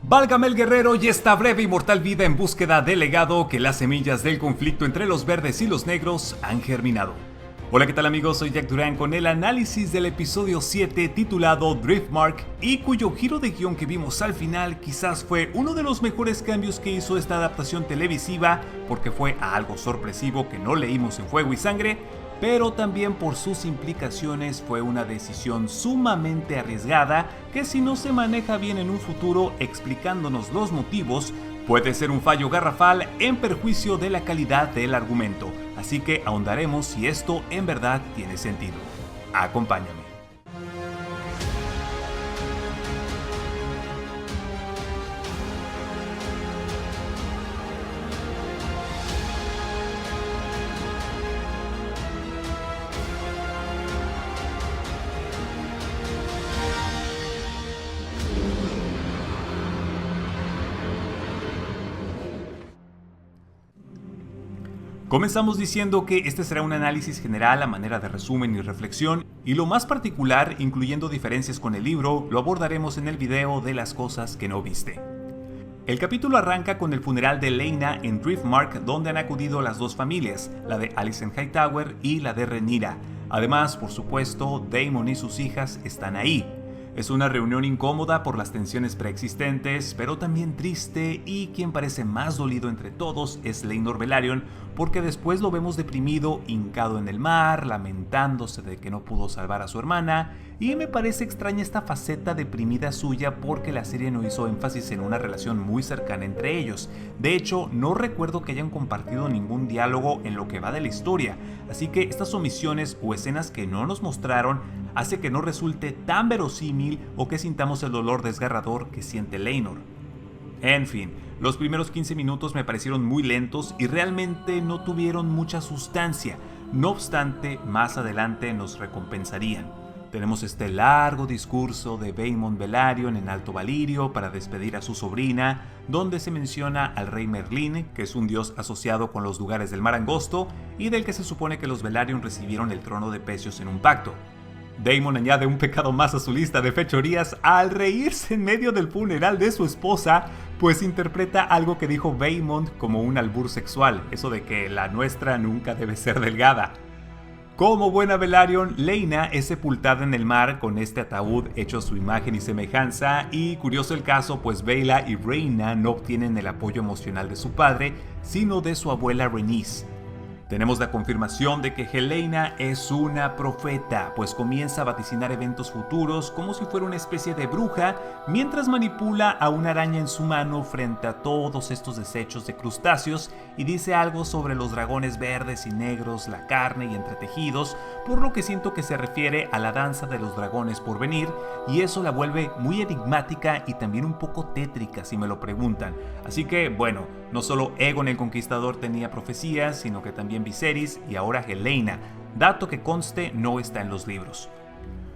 Válgame el guerrero y esta breve y mortal vida en búsqueda del legado que las semillas del conflicto entre los verdes y los negros han germinado. Hola, ¿qué tal amigos? Soy Jack Durán con el análisis del episodio 7 titulado Driftmark y cuyo giro de guión que vimos al final quizás fue uno de los mejores cambios que hizo esta adaptación televisiva porque fue algo sorpresivo que no leímos en Fuego y Sangre, pero también por sus implicaciones fue una decisión sumamente arriesgada que si no se maneja bien en un futuro explicándonos los motivos, puede ser un fallo garrafal en perjuicio de la calidad del argumento. Así que ahondaremos si esto en verdad tiene sentido. Acompáñame. Comenzamos diciendo que este será un análisis general a manera de resumen y reflexión, y lo más particular, incluyendo diferencias con el libro, lo abordaremos en el video de las cosas que no viste. El capítulo arranca con el funeral de Lena en Driftmark, donde han acudido las dos familias, la de Alicent Hightower y la de Rhaenyra. Además, por supuesto, Daemon y sus hijas están ahí. Es una reunión incómoda por las tensiones preexistentes, pero también triste, y quien parece más dolido entre todos es Laenor Velaryon, porque después lo vemos deprimido, hincado en el mar, lamentándose de que no pudo salvar a su hermana, y me parece extraña esta faceta deprimida suya porque la serie no hizo énfasis en una relación muy cercana entre ellos. De hecho, no recuerdo que hayan compartido ningún diálogo en lo que va de la historia, así que estas omisiones o escenas que no nos mostraron hace que no resulte tan verosímil o que sintamos el dolor desgarrador que siente Laenor. En fin, los primeros 15 minutos me parecieron muy lentos y realmente no tuvieron mucha sustancia. No obstante, más adelante nos recompensarían. Tenemos este largo discurso de Daemon Velaryon en Alto Valyrio para despedir a su sobrina, donde se menciona al rey Merlín, que es un dios asociado con los lugares del mar angosto y del que se supone que los Velaryon recibieron el trono de Pecios en un pacto. Daemon añade un pecado más a su lista de fechorías al reírse en medio del funeral de su esposa, pues interpreta algo que dijo Daemon como un albur sexual, eso de que la nuestra nunca debe ser delgada. Como buena Velaryon, Lena es sepultada en el mar con este ataúd hecho a su imagen y semejanza, y curioso el caso, pues Baela y Rhaena no obtienen el apoyo emocional de su padre, sino de su abuela Rhaenys. Tenemos la confirmación de que Helaena es una profeta, pues comienza a vaticinar eventos futuros como si fuera una especie de bruja, mientras manipula a una araña en su mano frente a todos estos desechos de crustáceos y dice algo sobre los dragones verdes y negros, la carne y entretejidos, por lo que siento que se refiere a la danza de los dragones por venir, y eso la vuelve muy enigmática y también un poco tétrica si me lo preguntan. Así que bueno, no solo Aegon el Conquistador tenía profecías, sino que también Viserys y ahora Helaena, dato que conste no está en los libros.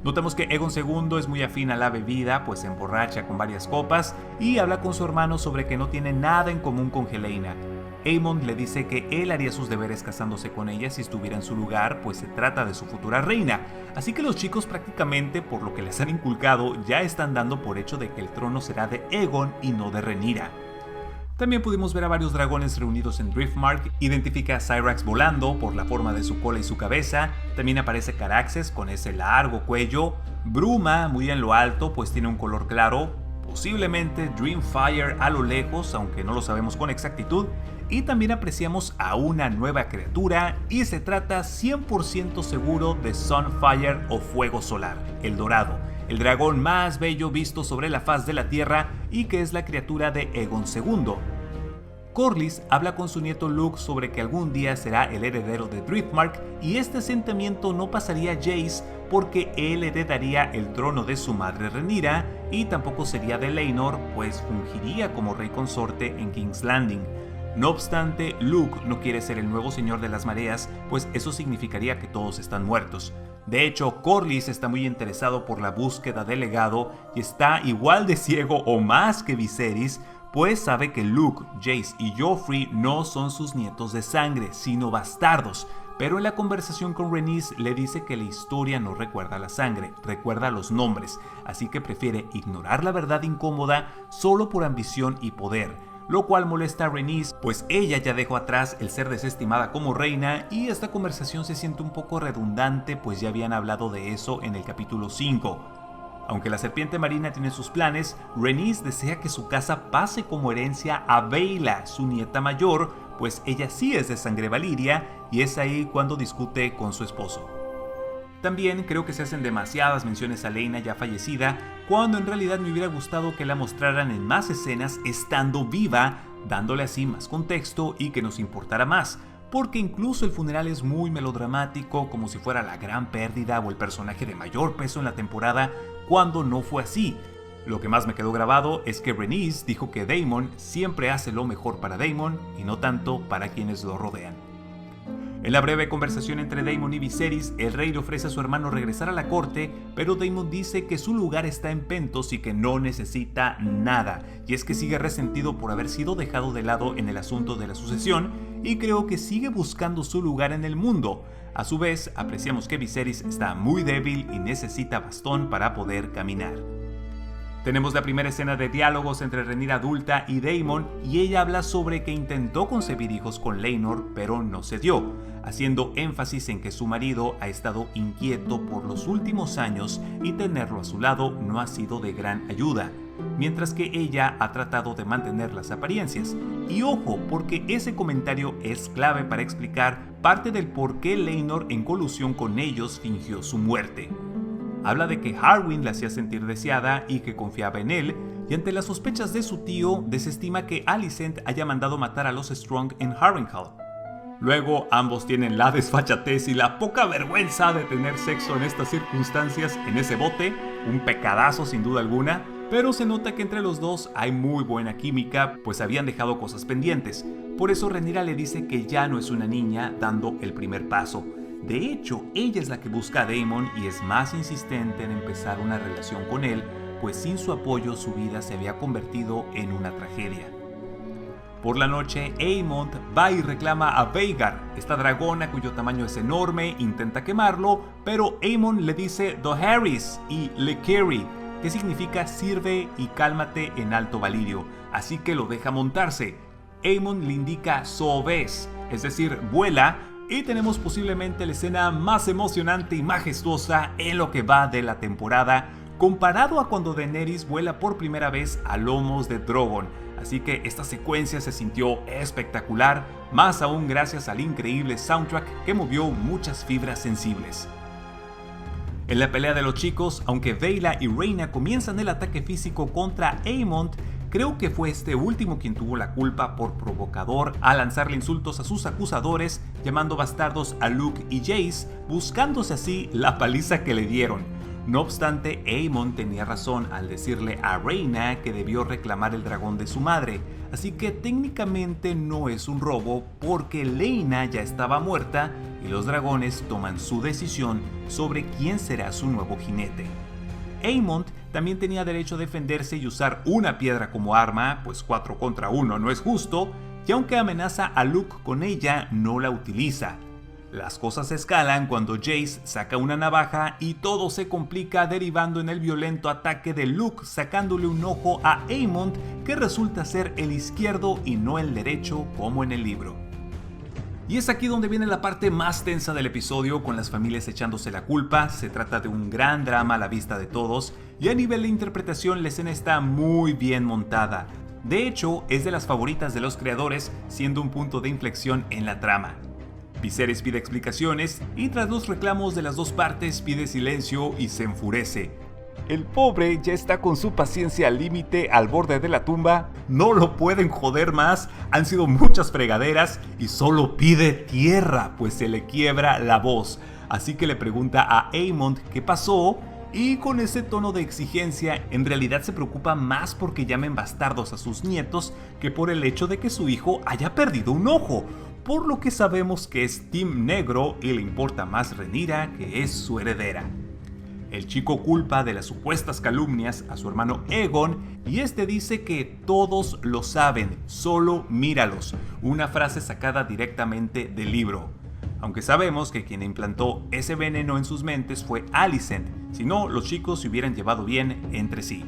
Notamos que Aegon II es muy afín a la bebida, pues se emborracha con varias copas y habla con su hermano sobre que no tiene nada en común con Helaena. Aemon le dice que él haría sus deberes casándose con ella si estuviera en su lugar, pues se trata de su futura reina. Así que los chicos prácticamente, por lo que les han inculcado, ya están dando por hecho de que el trono será de Aegon y no de Rhaenyra. También pudimos ver a varios dragones reunidos en Driftmark, identifica a Syrax volando por la forma de su cola y su cabeza, también aparece Caraxes con ese largo cuello, Bruma muy en lo alto pues tiene un color claro, posiblemente Dreamfire a lo lejos, aunque no lo sabemos con exactitud, y también apreciamos a una nueva criatura y se trata 100% seguro de Sunfire o Fuego Solar, el dorado, el dragón más bello visto sobre la faz de la tierra y que es la criatura de Aegon II. Corlys habla con su nieto Luke sobre que algún día será el heredero de Driftmark y este asentamiento no pasaría a Jace porque él heredaría el trono de su madre Rhaenyra y tampoco sería de Laenor, pues fungiría como rey consorte en King's Landing. No obstante, Luke no quiere ser el nuevo señor de las mareas, pues eso significaría que todos están muertos. De hecho, Corlys está muy interesado por la búsqueda del legado y está igual de ciego o más que Viserys, pues sabe que Luke, Jace y Joffrey no son sus nietos de sangre, sino bastardos, pero en la conversación con Rhaenys le dice que la historia no recuerda la sangre, recuerda los nombres, así que prefiere ignorar la verdad incómoda solo por ambición y poder, lo cual molesta a Rhaenys, pues ella ya dejó atrás el ser desestimada como reina y esta conversación se siente un poco redundante, pues ya habían hablado de eso en el capítulo 5. Aunque la serpiente marina tiene sus planes, Rhaenys desea que su casa pase como herencia a Baela, su nieta mayor, pues ella sí es de sangre valiria y es ahí cuando discute con su esposo. También creo que se hacen demasiadas menciones a Laena ya fallecida, cuando en realidad me hubiera gustado que la mostraran en más escenas estando viva, dándole así más contexto y que nos importara más, porque incluso el funeral es muy melodramático, como si fuera la gran pérdida o el personaje de mayor peso en la temporada, cuando no fue así. Lo que más me quedó grabado es que Rhaenys dijo que Daemon siempre hace lo mejor para Daemon y no tanto para quienes lo rodean. En la breve conversación entre Daemon y Viserys, el rey le ofrece a su hermano regresar a la corte, pero Daemon dice que su lugar está en Pentos y que no necesita nada, y es que sigue resentido por haber sido dejado de lado en el asunto de la sucesión, y creo que sigue buscando su lugar en el mundo. A su vez, apreciamos que Viserys está muy débil y necesita bastón para poder caminar. Tenemos la primera escena de diálogos entre Rhaenyra adulta y Daemon, y ella habla sobre que intentó concebir hijos con Laenor, pero no se dio, haciendo énfasis en que su marido ha estado inquieto por los últimos años y tenerlo a su lado no ha sido de gran ayuda, mientras que ella ha tratado de mantener las apariencias. Y ojo, porque ese comentario es clave para explicar parte del por qué Laenor en colusión con ellos fingió su muerte. Habla de que Harwin la hacía sentir deseada y que confiaba en él, y ante las sospechas de su tío, desestima que Alicent haya mandado matar a los Strong en Harrenhal. Luego, ambos tienen la desfachatez y la poca vergüenza de tener sexo en estas circunstancias en ese bote, un pecadazo sin duda alguna, pero se nota que entre los dos hay muy buena química, pues habían dejado cosas pendientes. Por eso Rhaenyra le dice que ya no es una niña dando el primer paso. De hecho, ella es la que busca a Daemon y es más insistente en empezar una relación con él, pues sin su apoyo su vida se había convertido en una tragedia. Por la noche, Aemond va y reclama a Vhagar, esta dragona cuyo tamaño es enorme, intenta quemarlo, pero Aemond le dice Dohaeris y Lekeri, que significa sirve y cálmate en Alto Valirio, así que lo deja montarse. Aemond le indica Soves, es decir, vuela, y tenemos posiblemente la escena más emocionante y majestuosa en lo que va de la temporada, comparado a cuando Daenerys vuela por primera vez a lomos de Drogon. Así que esta secuencia se sintió espectacular, más aún gracias al increíble soundtrack que movió muchas fibras sensibles. En la pelea de los chicos, aunque Baela y Rhaena comienzan el ataque físico contra Aemond, creo que fue este último quien tuvo la culpa por provocador al lanzarle insultos a sus acusadores, llamando bastardos a Luke y Jace, buscándose así la paliza que le dieron. No obstante, Aemond tenía razón al decirle a Rhaena que debió reclamar el dragón de su madre, así que técnicamente no es un robo porque Laena ya estaba muerta y los dragones toman su decisión sobre quién será su nuevo jinete. Aemond también tenía derecho a defenderse y usar una piedra como arma, pues 4 contra 1 no es justo, y aunque amenaza a Luke con ella, no la utiliza. Las cosas escalan cuando Jace saca una navaja y todo se complica derivando en el violento ataque de Luke sacándole un ojo a Aemond que resulta ser el izquierdo y no el derecho como en el libro. Y es aquí donde viene la parte más tensa del episodio, con las familias echándose la culpa. Se trata de un gran drama a la vista de todos, y a nivel de interpretación la escena está muy bien montada. De hecho, es de las favoritas de los creadores, siendo un punto de inflexión en la trama. Viserys pide explicaciones, y tras los reclamos de las dos partes pide silencio y se enfurece. El pobre ya está con su paciencia al límite, al borde de la tumba, no lo pueden joder más, han sido muchas fregaderas y solo pide tierra, pues se le quiebra la voz. Así que le pregunta a Aemond qué pasó, y con ese tono de exigencia en realidad se preocupa más porque llamen bastardos a sus nietos que por el hecho de que su hijo haya perdido un ojo, por lo que sabemos que es Team Negro y le importa más Rhaenyra, que es su heredera. El chico culpa de las supuestas calumnias a su hermano Aegon y este dice que todos lo saben, solo míralos, una frase sacada directamente del libro. aunque sabemos que quien implantó ese veneno en sus mentes fue Alicent, si no, los chicos se hubieran llevado bien entre sí.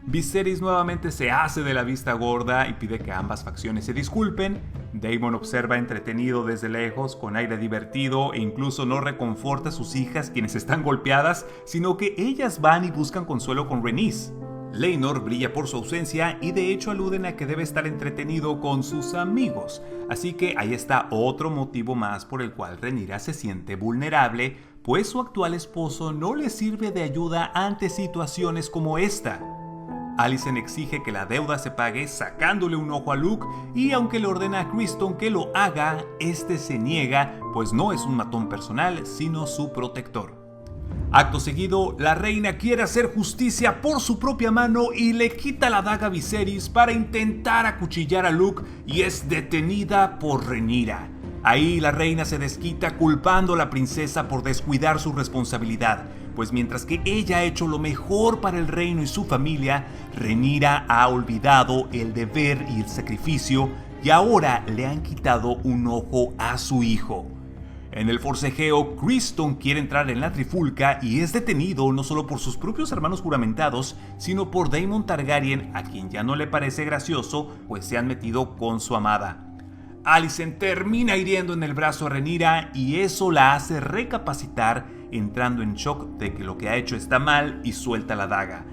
Viserys nuevamente se hace de la vista gorda y pide que ambas facciones se disculpen. Daemon observa entretenido desde lejos, con aire divertido, e incluso no reconforta a sus hijas quienes están golpeadas, sino que ellas van y buscan consuelo con Rhaenys. Laenor brilla por su ausencia y de hecho aluden a que debe estar entretenido con sus amigos, así que ahí está otro motivo más por el cual Rhaenyra se siente vulnerable, pues su actual esposo no le sirve de ayuda ante situaciones como esta. Alicent exige que la deuda se pague sacándole un ojo a Luke y aunque le ordena a Criston que lo haga, este se niega, pues no es un matón personal, sino su protector. Acto seguido, la reina quiere hacer justicia por su propia mano y le quita la daga a Viserys para intentar acuchillar a Luke y es detenida por Rhaenyra. Ahí la reina se desquita culpando a la princesa por descuidar su responsabilidad, pues mientras que ella ha hecho lo mejor para el reino y su familia, Rhaenyra ha olvidado el deber y el sacrificio y ahora le han quitado un ojo a su hijo. En el forcejeo, Criston quiere entrar en la trifulca y es detenido no solo por sus propios hermanos juramentados, sino por Daemon Targaryen, a quien ya no le parece gracioso, pues se han metido con su amada. Alicent termina hiriendo en el brazo a Rhaenyra y eso la hace recapacitar, entrando en shock de que lo que ha hecho está mal y suelta la daga.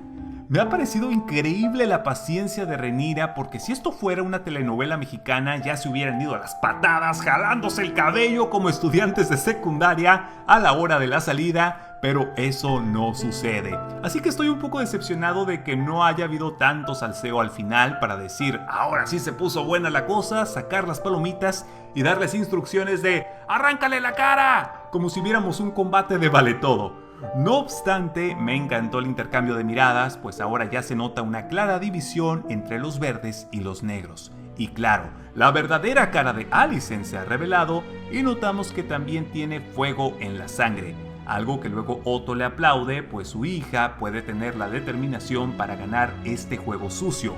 Me ha parecido increíble la paciencia de Rhaenyra, porque si esto fuera una telenovela mexicana ya se hubieran ido a las patadas jalándose el cabello como estudiantes de secundaria a la hora de la salida, pero eso no sucede. Así que estoy un poco decepcionado de que no haya habido tanto salseo al final para decir ahora sí se puso buena la cosa, sacar las palomitas y darles instrucciones de ¡arráncale la cara!, como si viéramos un combate de vale todo. No obstante, me encantó el intercambio de miradas, pues ahora ya se nota una clara división entre los verdes y los negros. Y claro, la verdadera cara de Alicent se ha revelado y notamos que también tiene fuego en la sangre, algo que luego Otto le aplaude, pues su hija puede tener la determinación para ganar este juego sucio.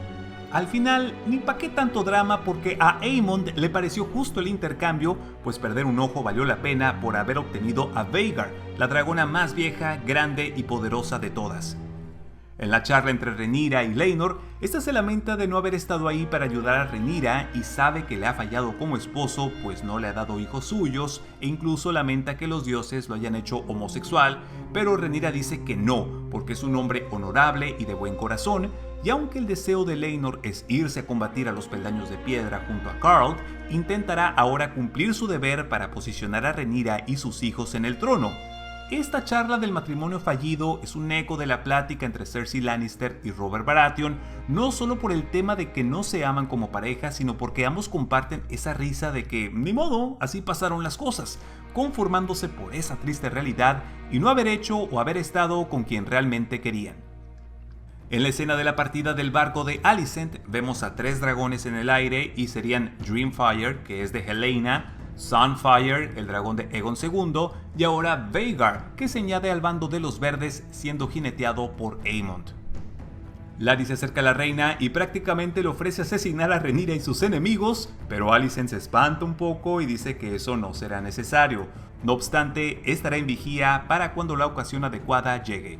Al final, ni pa' qué tanto drama, porque a Aemond le pareció justo el intercambio, pues perder un ojo valió la pena por haber obtenido a Vhagar, la dragona más vieja, grande y poderosa de todas. En la charla entre Rhaenyra y Laenor, esta se lamenta de no haber estado ahí para ayudar a Rhaenyra y sabe que le ha fallado como esposo, pues no le ha dado hijos suyos, e incluso lamenta que los dioses lo hayan hecho homosexual, pero Rhaenyra dice que no, porque es un hombre honorable y de buen corazón, y aunque el deseo de Laenor es irse a combatir a los peldaños de piedra junto a Khal, intentará ahora cumplir su deber para posicionar a Rhaenyra y sus hijos en el trono. Esta charla del matrimonio fallido es un eco de la plática entre Cersei Lannister y Robert Baratheon, no solo por el tema de que no se aman como pareja, sino porque ambos comparten esa risa de que, ni modo, así pasaron las cosas, conformándose por esa triste realidad y no haber hecho o haber estado con quien realmente querían. En la escena de la partida del barco de Alicent vemos a 3 dragones en el aire y serían Dreamfire, que es de Helaena, Sunfire, el dragón de Aegon II, y ahora Vhagar, que se añade al bando de los verdes siendo jineteado por Aemond. Larys se acerca a la reina y prácticamente le ofrece asesinar a Rhaenyra y sus enemigos, pero Alicent se espanta un poco y dice que eso no será necesario. No obstante, estará en vigía para cuando la ocasión adecuada llegue.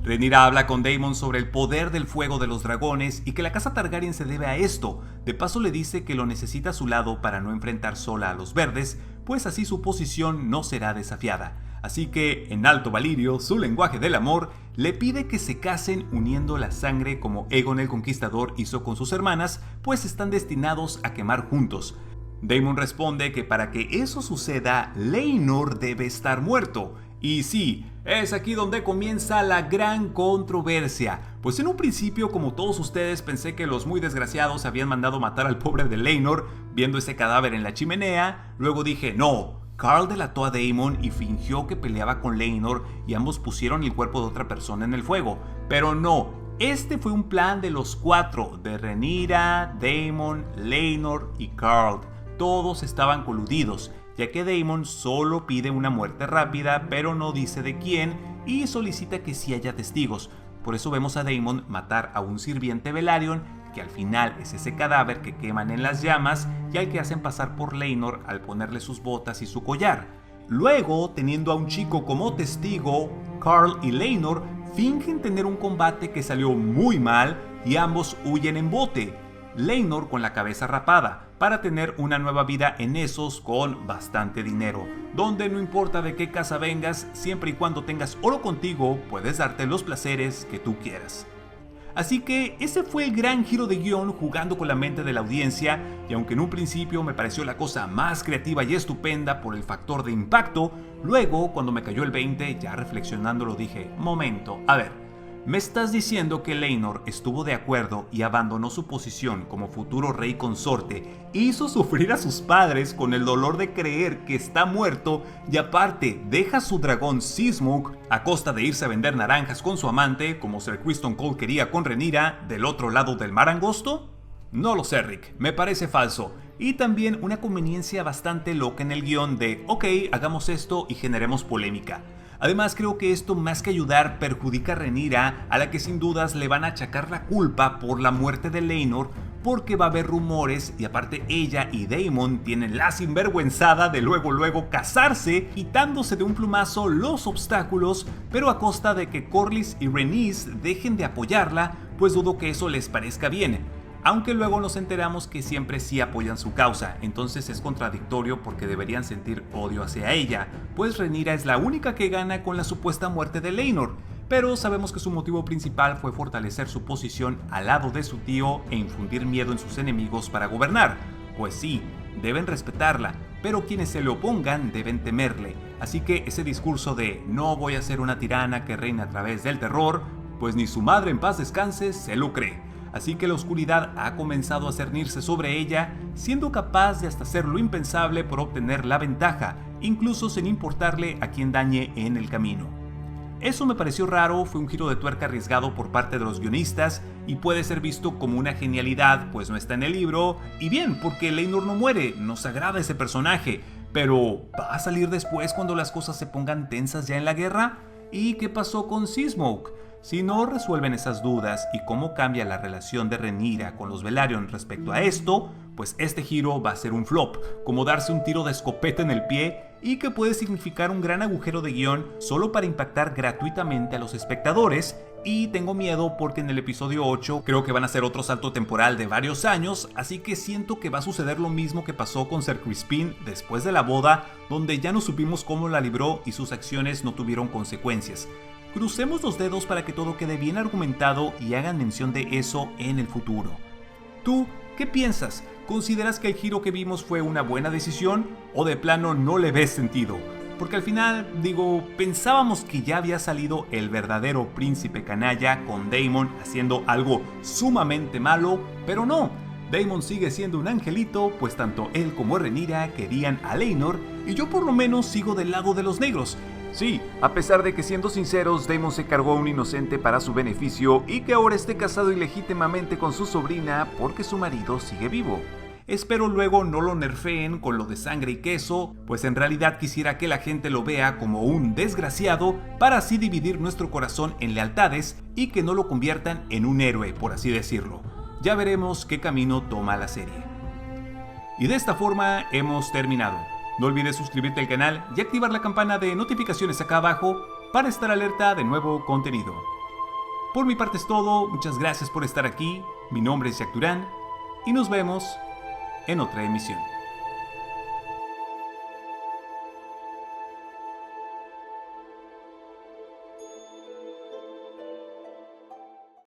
Rhaenyra habla con Daemon sobre el poder del fuego de los dragones y que la casa Targaryen se debe a esto. De paso le dice que lo necesita a su lado para no enfrentar sola a los verdes, pues así su posición no será desafiada. Así que, en alto Valyrio, su lenguaje del amor, le pide que se casen uniendo la sangre como Aegon el Conquistador hizo con sus hermanas, pues están destinados a quemar juntos. Daemon responde que para que eso suceda, Laenor debe estar muerto. Y sí, es aquí donde comienza la gran controversia, pues en un principio, como todos ustedes, pensé que los muy desgraciados habían mandado matar al pobre de Laenor viendo ese cadáver en la chimenea. Luego dije, no, Khal delató a Daemon y fingió que peleaba con Laenor y ambos pusieron el cuerpo de otra persona en el fuego. Pero no, este fue un plan de los 4, de Rhaenyra, Daemon, Laenor y Khal. Todos estaban coludidos, ya que Daemon solo pide una muerte rápida, pero no dice de quién, y solicita que sí haya testigos. Por eso vemos a Daemon matar a un sirviente Velaryon, que al final es ese cadáver que queman en las llamas y al que hacen pasar por Laenor al ponerle sus botas y su collar. Luego, teniendo a un chico como testigo, Carl y Laenor fingen tener un combate que salió muy mal y ambos huyen en bote. Laenor con la cabeza rapada, para tener una nueva vida en Essos con bastante dinero, donde no importa de qué casa vengas, siempre y cuando tengas oro contigo, puedes darte los placeres que tú quieras. Así que ese fue el gran giro de guión jugando con la mente de la audiencia, y aunque en un principio me pareció la cosa más creativa y estupenda por el factor de impacto, luego cuando me cayó el 20, ya reflexionándolo dije, momento, a ver, ¿me estás diciendo que Laenor estuvo de acuerdo y abandonó su posición como futuro rey consorte e hizo sufrir a sus padres con el dolor de creer que está muerto y aparte deja su dragón Seasmoke a costa de irse a vender naranjas con su amante como Ser Criston Cole quería con Rhaenyra del otro lado del mar angosto? No lo sé, Rick, me parece falso. Y también una conveniencia bastante loca en el guión de ok, hagamos esto y generemos polémica. Además creo que esto más que ayudar perjudica a Rhaenyra, a la que sin dudas le van a achacar la culpa por la muerte de Laenor, porque va a haber rumores y aparte ella y Daemon tienen la sinvergüenzada de luego casarse, quitándose de un plumazo los obstáculos, pero a costa de que Corlys y Rhaenys dejen de apoyarla, pues dudo que eso les parezca bien. Aunque luego nos enteramos que siempre sí apoyan su causa, entonces es contradictorio porque deberían sentir odio hacia ella, pues Rhaenyra es la única que gana con la supuesta muerte de Laenor, pero sabemos que su motivo principal fue fortalecer su posición al lado de su tío e infundir miedo en sus enemigos para gobernar. Pues sí, deben respetarla, pero quienes se le opongan deben temerle, así que ese discurso de no voy a ser una tirana que reina a través del terror, pues ni su madre en paz descanse se lo cree. Así que la oscuridad ha comenzado a cernirse sobre ella, siendo capaz de hasta hacer lo impensable por obtener la ventaja, incluso sin importarle a quien dañe en el camino. Eso me pareció raro, fue un giro de tuerca arriesgado por parte de los guionistas y puede ser visto como una genialidad, pues no está en el libro, y bien, porque Laenor no muere, nos agrada ese personaje, pero ¿va a salir después cuando las cosas se pongan tensas ya en la guerra? ¿Y qué pasó con Seasmoke? Si no resuelven esas dudas y cómo cambia la relación de Rhaenyra con los Velaryon respecto a esto, pues este giro va a ser un flop, como darse un tiro de escopeta en el pie y que puede significar un gran agujero de guión solo para impactar gratuitamente a los espectadores. Y tengo miedo porque en el episodio 8 creo que van a hacer otro salto temporal de varios años, así que siento que va a suceder lo mismo que pasó con Ser Crispin después de la boda, donde ya no supimos cómo la libró y sus acciones no tuvieron consecuencias. Crucemos los dedos para que todo quede bien argumentado y hagan mención de eso en el futuro. ¿Tú qué piensas? ¿Consideras que el giro que vimos fue una buena decisión o de plano no le ves sentido? Porque al final, pensábamos que ya había salido el verdadero príncipe canalla con Daemon haciendo algo sumamente malo, pero no. Daemon sigue siendo un angelito, pues tanto él como Rhaenyra querían a Laenor y yo por lo menos sigo del lado de los negros. Sí, a pesar de que siendo sinceros, Daemon se cargó a un inocente para su beneficio y que ahora esté casado ilegítimamente con su sobrina porque su marido sigue vivo. Espero luego no lo nerfeen con lo de sangre y queso, pues en realidad quisiera que la gente lo vea como un desgraciado para así dividir nuestro corazón en lealtades y que no lo conviertan en un héroe, por así decirlo. Ya veremos qué camino toma la serie. Y de esta forma hemos terminado. No olvides suscribirte al canal y activar la campana de notificaciones acá abajo para estar alerta de nuevo contenido. Por mi parte es todo, muchas gracias por estar aquí, mi nombre es Jack Durán y nos vemos en otra emisión.